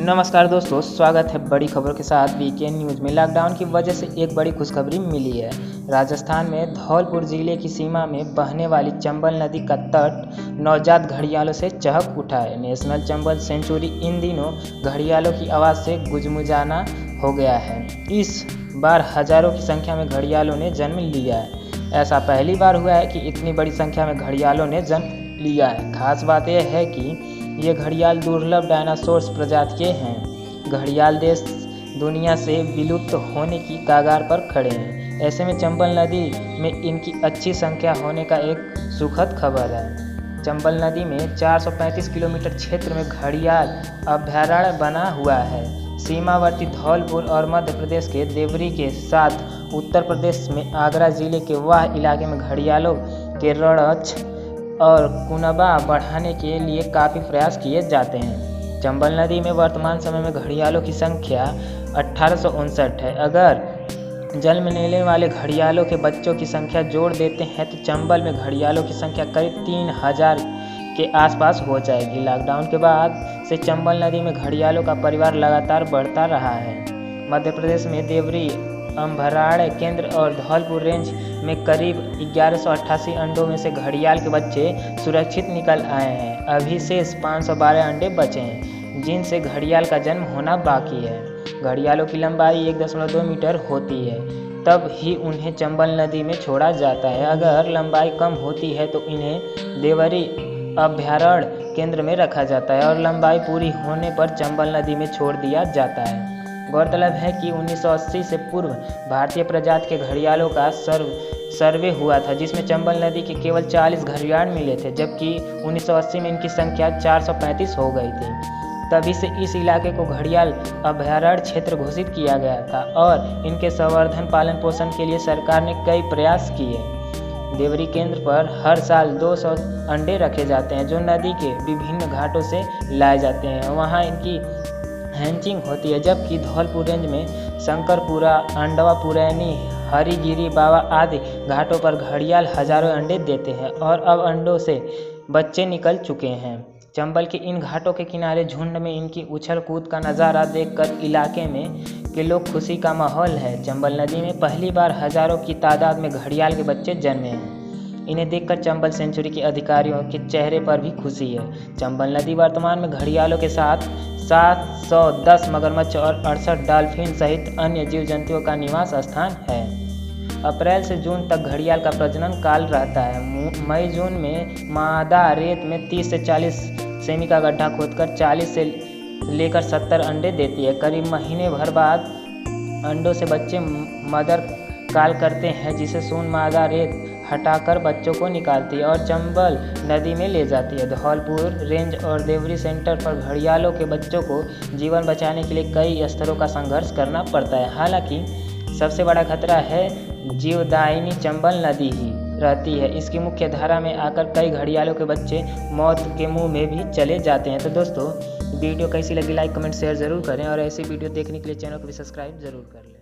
नमस्कार दोस्तों, स्वागत है बड़ी खबरों के साथ वीकेंड न्यूज में। लॉकडाउन की वजह से एक बड़ी खुशखबरी मिली है। राजस्थान में धौलपुर जिले की सीमा में बहने वाली चंबल नदी का तट नवजात घड़ियालों से चहक उठा है। नेशनल चंबल सेंचुरी इन दिनों घड़ियालों की आवाज़ से गुजमुजाना हो गया है। इस बार हजारों की संख्या में घड़ियालों ने जन्म लिया है। ऐसा पहली बार हुआ है कि इतनी बड़ी संख्या में घड़ियालों ने जन्म लिया है। खास बात यह है कि ये घड़ियाल दुर्लभ डायनासोर्स प्रजाति के हैं। घड़ियाल देश दुनिया से विलुप्त होने की कगार पर खड़े हैं। ऐसे में चंबल नदी में इनकी अच्छी संख्या होने का एक सुखद खबर है। चंबल नदी में 435 किलोमीटर क्षेत्र में घड़ियाल अभयारण्य बना हुआ है। सीमावर्ती धौलपुर और मध्य प्रदेश के देवरी के साथ उत्तर प्रदेश में आगरा जिले के वह इलाके में घड़ियालों के रणक्ष और कुनबा बढ़ाने के लिए काफ़ी प्रयास किए जाते हैं। चंबल नदी में वर्तमान समय में घड़ियालों की संख्या 1859 है। अगर जन्म लेने वाले घड़ियालों के बच्चों की संख्या जोड़ देते हैं तो चंबल में घड़ियालों की संख्या करीब 3000 के आसपास हो जाएगी। लॉकडाउन के बाद से चंबल नदी में घड़ियालों का परिवार लगातार बढ़ता रहा है। मध्य प्रदेश में देवरी, अम्भराड़ केंद्र और धौलपुर रेंज में करीब 1188 अंडों में से घड़ियाल के बच्चे सुरक्षित निकल आए हैं। अभी शेष 512 अंडे बचे हैं जिनसे घड़ियाल का जन्म होना बाकी है। घड़ियालों की लंबाई 1.2 मीटर होती है, तब ही उन्हें चंबल नदी में छोड़ा जाता है। अगर लंबाई कम होती है तो इन्हें देवरी अभयारण्य केंद्र में रखा जाता है और लंबाई पूरी होने पर चंबल नदी में छोड़ दिया जाता है। गौरतलब है कि 1980 से पूर्व भारतीय प्रजाति के घड़ियालों का सर्वे हुआ था, जिसमें चंबल नदी के केवल 40 घड़ियाल मिले थे, जबकि 1980 में इनकी संख्या 435 हो गई थी। तभी से इस इलाके को घड़ियाल अभयारण्य क्षेत्र घोषित किया गया था और इनके संवर्धन पालन पोषण के लिए सरकार ने कई प्रयास किए। देवरी केंद्र पर हर साल 200 अंडे रखे जाते हैं जो नदी के विभिन्न घाटों से लाए जाते हैं। वहाँ इनकी हैचिंग होती है, जबकि धौलपुर रेंज में शंकरपुरा, अंडवा पुरैनी, हरिगिरी बाबा आदि घाटों पर घड़ियाल हजारों अंडे देते हैं और अब अंडों से बच्चे निकल चुके हैं। चंबल के इन घाटों के किनारे झुंड में इनकी उछल कूद का नज़ारा देखकर इलाके में के लोग खुशी का माहौल है। चंबल नदी में पहली बार हजारों की तादाद में घड़ियाल के बच्चे जन्मे हैं। इन्हें देखकर चंबल सेंचुरी के अधिकारियों के चेहरे पर भी खुशी है। चंबल नदी वर्तमान में घड़ियालों के साथ 710 मगरमच्छ और 68 डॉल्फिन सहित अन्य जीव जंतुओं का निवास स्थान है। अप्रैल से जून तक घड़ियाल का प्रजनन काल रहता है। मई जून में मादा रेत में 30 से 40 सेमी का गड्ढा खोदकर 40 से लेकर 70 अंडे देती है। करीब महीने भर बाद अंडों से बच्चे मदर काल करते हैं, जिसे सून मादा रेत हटाकर बच्चों को निकालती है और चंबल नदी में ले जाती है। धौलपुर रेंज और देवरी सेंटर पर घड़ियालों के बच्चों को जीवन बचाने के लिए कई स्तरों का संघर्ष करना पड़ता है। हालांकि सबसे बड़ा खतरा है जीवदायिनी चंबल नदी ही रहती है। इसकी मुख्य धारा में आकर कई घड़ियालों के बच्चे मौत के मुंह में भी चले जाते हैं। तो दोस्तों, वीडियो कैसी लगी लाइक कमेंट शेयर ज़रूर करें और ऐसी वीडियो देखने के लिए चैनल को भी सब्सक्राइब ज़रूर कर लें।